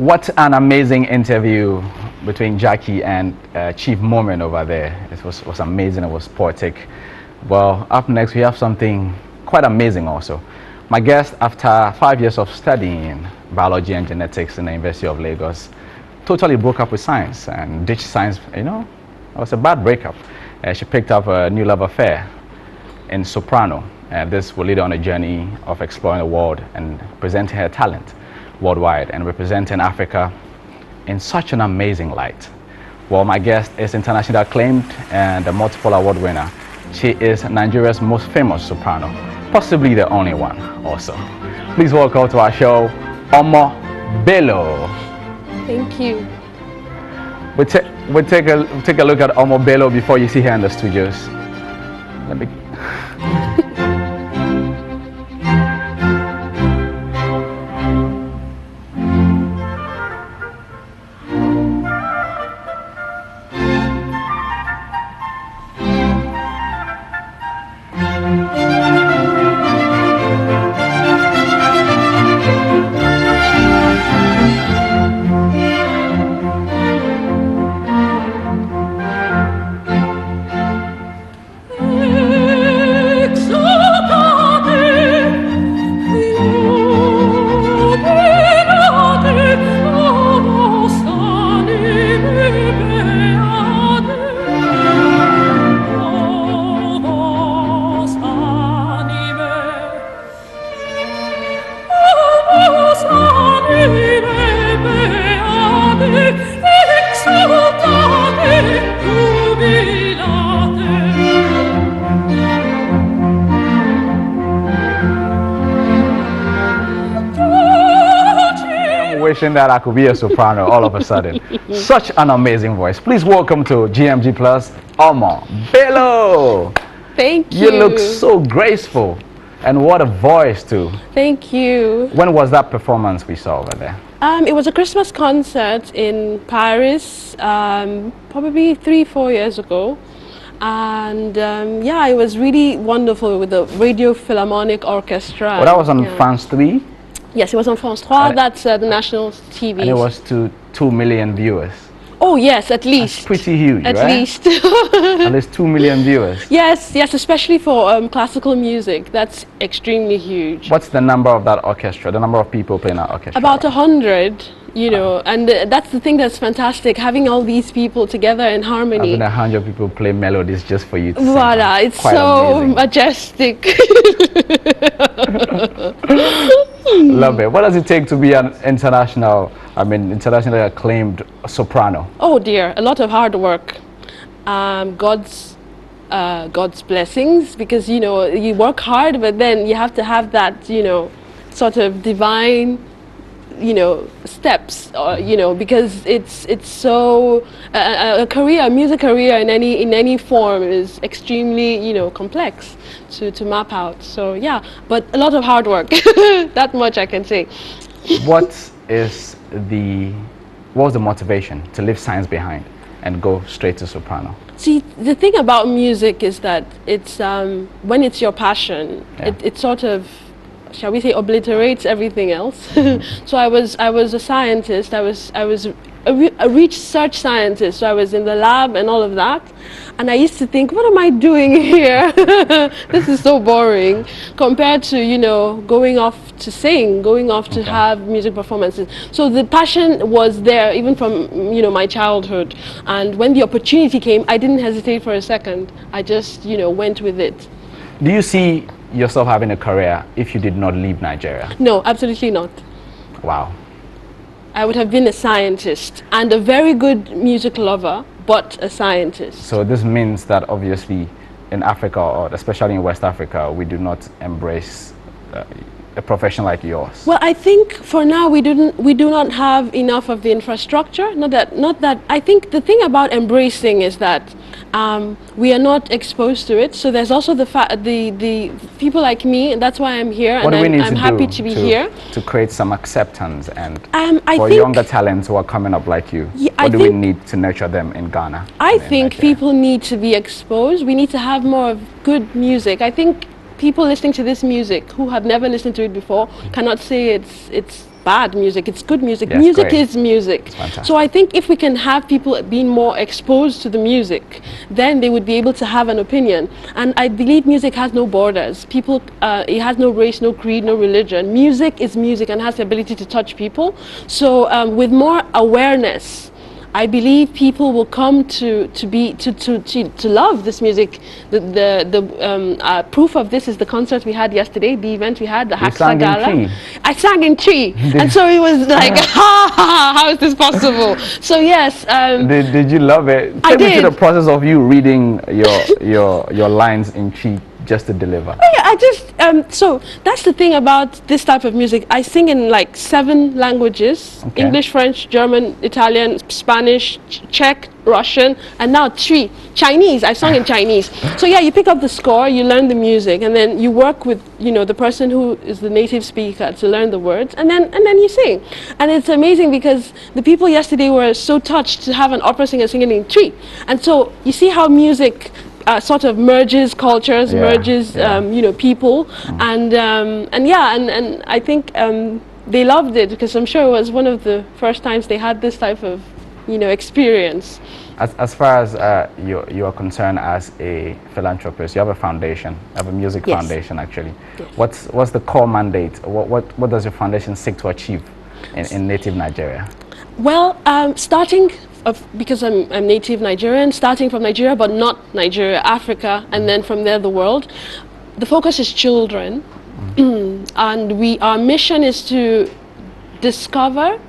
What an amazing interview between Jackie and Chief Moment over there. It was amazing. It was poetic. Well, up next we have something quite amazing also. My guest, after 5 years of studying biology and genetics in the University of Lagos, totally broke up with science and ditched science. You know, it was a bad breakup. She picked up a new love affair in soprano. This will lead on a journey of exploring the world and presenting her talent worldwide and representing Africa in such an amazing light. Well, my guest is internationally acclaimed and a multiple award winner. She is Nigeria's most famous soprano, possibly the only one also. Please welcome to our show, Omo Bello. Thank you. We'll take a look at Omo Bello before you see her in the studios. Let me... Wishing that I could be a soprano all of a sudden. Such an amazing voice. Please welcome to GMG Plus, Omo Bello. Thank you. You look so graceful. And what a voice too. Thank you. When was that performance we saw over there? It was a Christmas concert in Paris, probably 3-4 years ago. And yeah, it was really wonderful with the Radio Philharmonic Orchestra. Well, that was on France 3? Yes, it was on France 3. That's the national TV. And it was to 2 million viewers. Oh yes, at least. That's pretty huge, at right? least. At least 2 million viewers. Yes, yes, especially for classical music. That's extremely huge. What's the number of that orchestra, the number of people playing that orchestra? About 100, you know, and that's the thing that's fantastic, having all these people together in harmony. Having 100 people play melodies just for you to Voila, sing. it's Quite so amazing. majestic. Love it. What does it take to be an internationally acclaimed soprano? Oh dear, a lot of hard work. God's blessings, because you know you work hard, but then you have to have that, you know, sort of divine, you know, steps, or you know, because it's so a career, a music career in any form is extremely, you know, complex to map out. So yeah, but a lot of hard work. That much I can say. What was the motivation to leave science behind and go straight to soprano? See, the thing about music is that it's when it's your passion, Yeah. it sort of, shall we say, obliterates everything else. So I was a scientist. I was a research scientist. So I was in the lab and all of that. And I used to think, what am I doing here? This is so boring compared to, you know, going off to sing, going off to have music performances. So the passion was there even from, you know, my childhood. And when the opportunity came, I didn't hesitate for a second. I just, you know, went with it. Do you see yourself having a career if you did not leave Nigeria? No, absolutely not. Wow. I would have been a scientist and a very good music lover, but a scientist. So this means that obviously in Africa, or especially in West Africa, we do not embrace a profession like yours. Well, I think for now we do not have enough of the infrastructure. Not that. I think the thing about embracing is that we are not exposed to it. So there's also the people like me, and that's why I'm here. What and do we need I'm to happy do to be here to create some acceptance and I for think, younger talents who are coming up like you? Yeah, what do we need to nurture them in Ghana? I think Nigeria? people need to be exposed. We need to have more of good music. I think people listening to this music who have never listened to it before cannot say it's bad music. It's good music. Yes, Music great. is music. Fantastic. So I think if we can have people being more exposed to the music, then they would be able to have an opinion. And I believe music has no borders. People, it has no race, no creed, no religion. Music is music and has the ability to touch people. So with more awareness, I believe people will come to love this music. The proof of this is the concert we had yesterday, the event we had, the HACSA Gala. I sang in Chi, and so it was like, how is this possible? So yes. Did you love it? Take me through the process of you reading your lines in Chi just to deliver. Oh, yeah, I just so that's the thing about this type of music. I sing in like 7 languages: English, French, German, Italian, Spanish, Czech, Russian, and now Chinese. I sung in Chinese. So yeah, you pick up the score, you learn the music, and then you work with the person who is the native speaker to learn the words, and then you sing. And it's amazing because the people yesterday were so touched to have an opera singer singing in Chi. And so you see how music sort of merges cultures, merges people, and I think they loved it because I'm sure it was one of the first times they had this type of experience. As far as you are concerned as a philanthropist, you have a foundation, you have a music foundation actually. Yes. What's the core mandate? What does your foundation seek to achieve in native Nigeria? Well, because I'm native Nigerian, starting from Nigeria, but not Nigeria, Africa, and then from there the world. The focus is children, and our mission is to discover,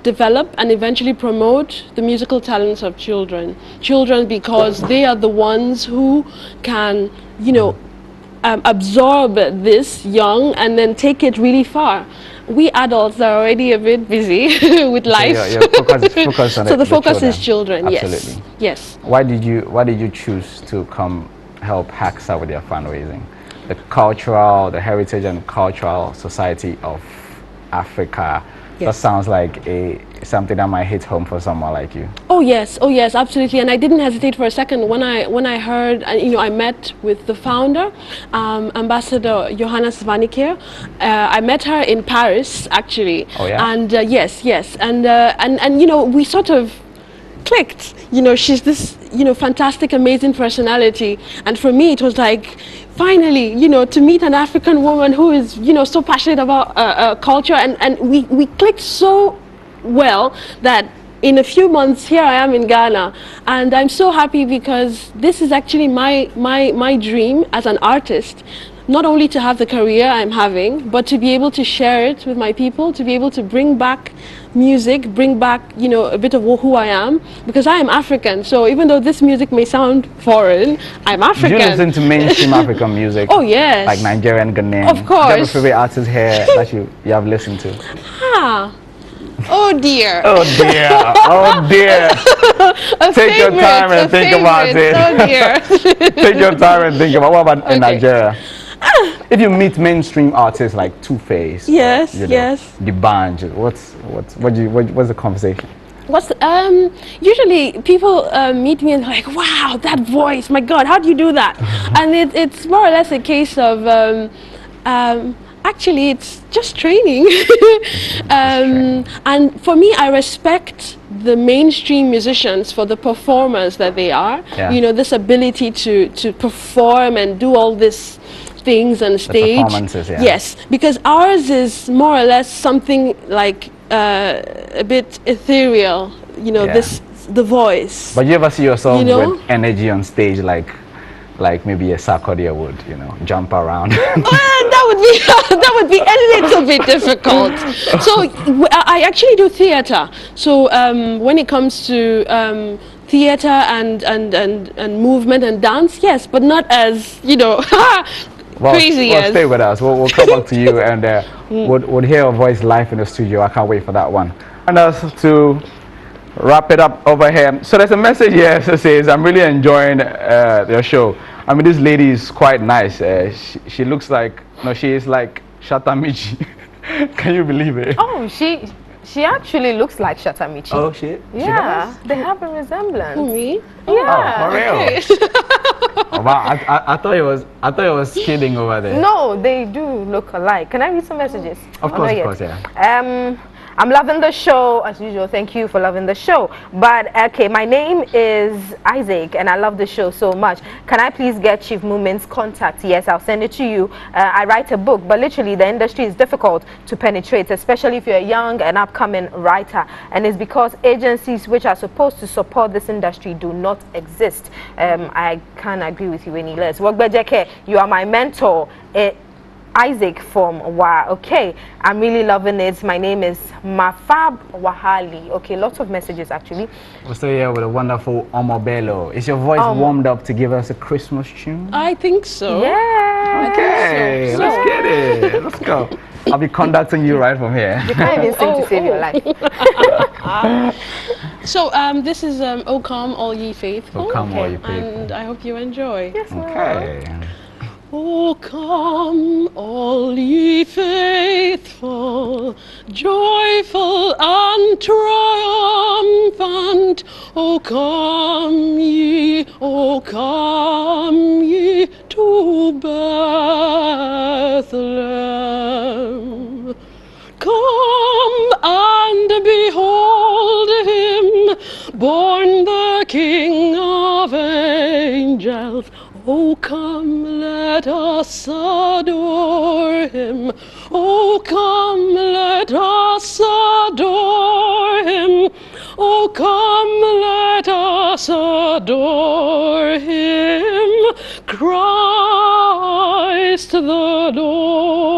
develop, and eventually promote the musical talents of children. Children, because they are the ones who can, absorb this young and then take it really far. We adults are already a bit busy with life. So your focus on so the focus is children. Absolutely. Yes. Why did you choose to come help HACSA with your fundraising? The Heritage and Cultural Society of Africa. That sounds like something that might hit home for someone like you. Oh yes, absolutely. And I didn't hesitate for a second when I heard. I met with the founder, Ambassador Johanna Svanikir. I met her in Paris actually. Oh yeah. And yes, and we sort of clicked. She's this fantastic, amazing personality, and for me it was like, finally, to meet an African woman who is, so passionate about culture, and we clicked so well that in a few months here I am in Ghana, and I'm so happy because this is actually my dream as an artist. Not only to have the career I'm having, but to be able to share it with my people, to be able to bring back music, bring back, a bit of who I am, because I am African. So even though this music may sound foreign, I'm African. Do you listen to mainstream African music? Oh yes. Like Nigerian, Ghanaian? Of course. Do you have a favorite artist here that you have listened to? Oh dear. Oh dear. Oh dear. Take your time and think about it. Oh dear. Take your time and think about what about in Nigeria? If you meet mainstream artists like Two-Face, yes, the band, what's the conversation? Usually people meet me and like, wow, that voice, my God, how do you do that? And it's more or less a case of actually it's just training. And for me, I respect the mainstream musicians for the performers that they are. This ability to perform and do all this things on stage. The performances, yes, because ours is more or less something like a bit ethereal, the voice. But you ever see yourself with energy on stage like maybe a Sarkodia would, jump around? That would be a little bit difficult. So I actually do theater. So when it comes to theater and movement and dance, yes, but not as crazy as. Stay with us. We'll come back to you and we'll hear your voice live in the studio. I can't wait for that one. And us to wrap it up over here. So there's a message here that says, I'm really enjoying your show. I mean, this lady is quite nice. She looks like, she is like Shatamichi. Can you believe it? Oh, she actually looks like Shatamichi. Oh, she? Yeah, they have a resemblance. Who, me? Yeah. Oh, for real? Wow, I thought it was kidding over there. No, they do look alike. Can I read some messages? Of course, yeah. I'm loving the show as usual. Thank you for loving the show. But okay, my name is Isaac and I love the show so much. Can I please get Chief Movement's contact? Yes, I'll send it to you. I write a book, but literally the industry is difficult to penetrate, especially if you're a young and upcoming writer. And it's because agencies which are supposed to support this industry do not exist. I can't agree with you any less. Wagbejeke, you are my mentor. Isaac from Wa. Okay, I'm really loving it. My name is Mafab Wahali. Okay, lots of messages actually. We're still here with a wonderful Omo Bello. Is your voice warmed up to give us a Christmas tune? I think so. Yeah. Okay, let's get it. Let's go. I'll be conducting you right from here. You can't even sing to save your life. So this is O Come All Ye Faithful. O Come All Ye Faithful. And I hope you enjoy. Yes, Okay. O come, all ye faithful, joyful and triumphant. O come ye to Bethlehem. Come and behold him, born the King of angels. Oh, come, let us adore him. Oh, come, let us adore him. Oh, come, let us adore him. Christ the Lord.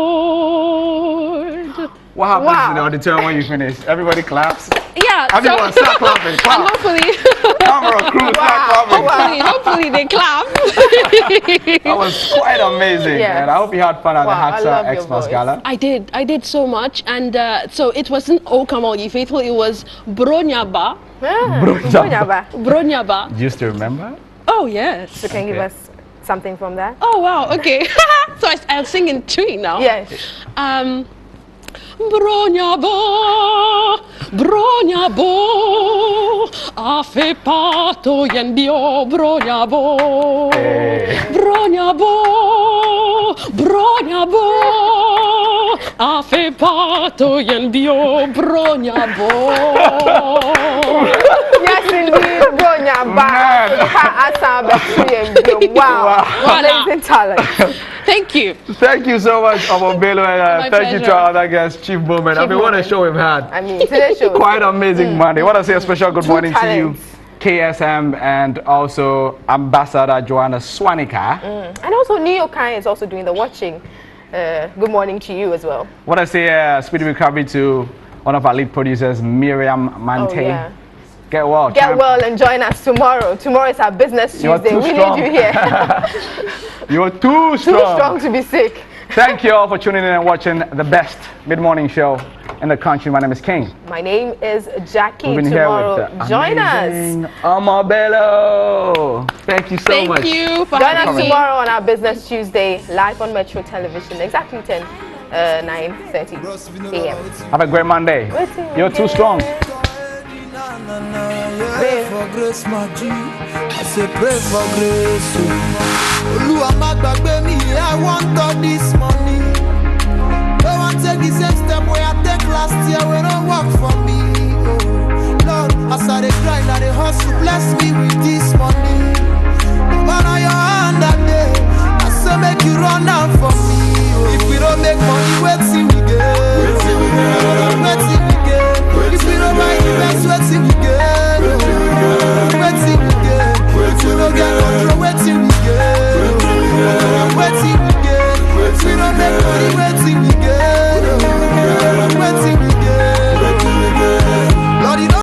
What happens in the auditorium when you finish? Everybody claps? Yeah. Everyone start clapping. Clap. And hopefully, Camera crew, start clapping. hopefully they clap. That was quite amazing. Yes. And I hope you had fun at Wow, I the love HACSA your Xmas voice. Gala. I did so much, and so it wasn't O Come All Ye Faithful, it was Bronyaba. Bronyaba. Bronyaba. Do you still remember? Oh yes. So can you give us something from that? Oh wow. Okay. So I'll sing in three now. Yes. Bronyabo, Bronyabo, afe pato yendio Bronyabo, Bronyabo, Bronyabo, afe pato yendio Bronyabo. Yes, indeed, Bronyaba. Wow. Amazing talent. Thank you. Thank you so much, Omo Bello, and My thank you to pleasure. our other guest, Chief Bowman. I mean, what a Bowman. show we've had. I mean, today's show. Quite amazing Monday. I want to say a special good Two morning talents. to you, KSM, and also Ambassador Joanna Swanika. And also, New York is also doing the watching. Good morning to you as well. Want to say a speedy recovery to one of our lead producers, Miriam Mante. Oh, yeah. Get well. Get champ. well and join us tomorrow. Tomorrow is our business You're Tuesday. too We strong. need you here. You're too strong. Too strong to be sick. Thank you all for tuning in and watching the best mid-morning show in the country. My name is King. My name is Jackie. We've been Tomorrow, here with the join us. amazing Omo Bello. Thank you so much. Thank you for Join us having me. tomorrow on our Business Tuesday, live on Metro Television, exactly 9:30 a.m. Have a great Monday. You're too strong. Pray for grace, my G. I say pray for grace. Oluwa má gbàgbé mi, I want all this money. Don't want to take the same step where I take last year, we don't work for me. Oh, Lord, as I dey grind, I dey hustle, bless me with this money.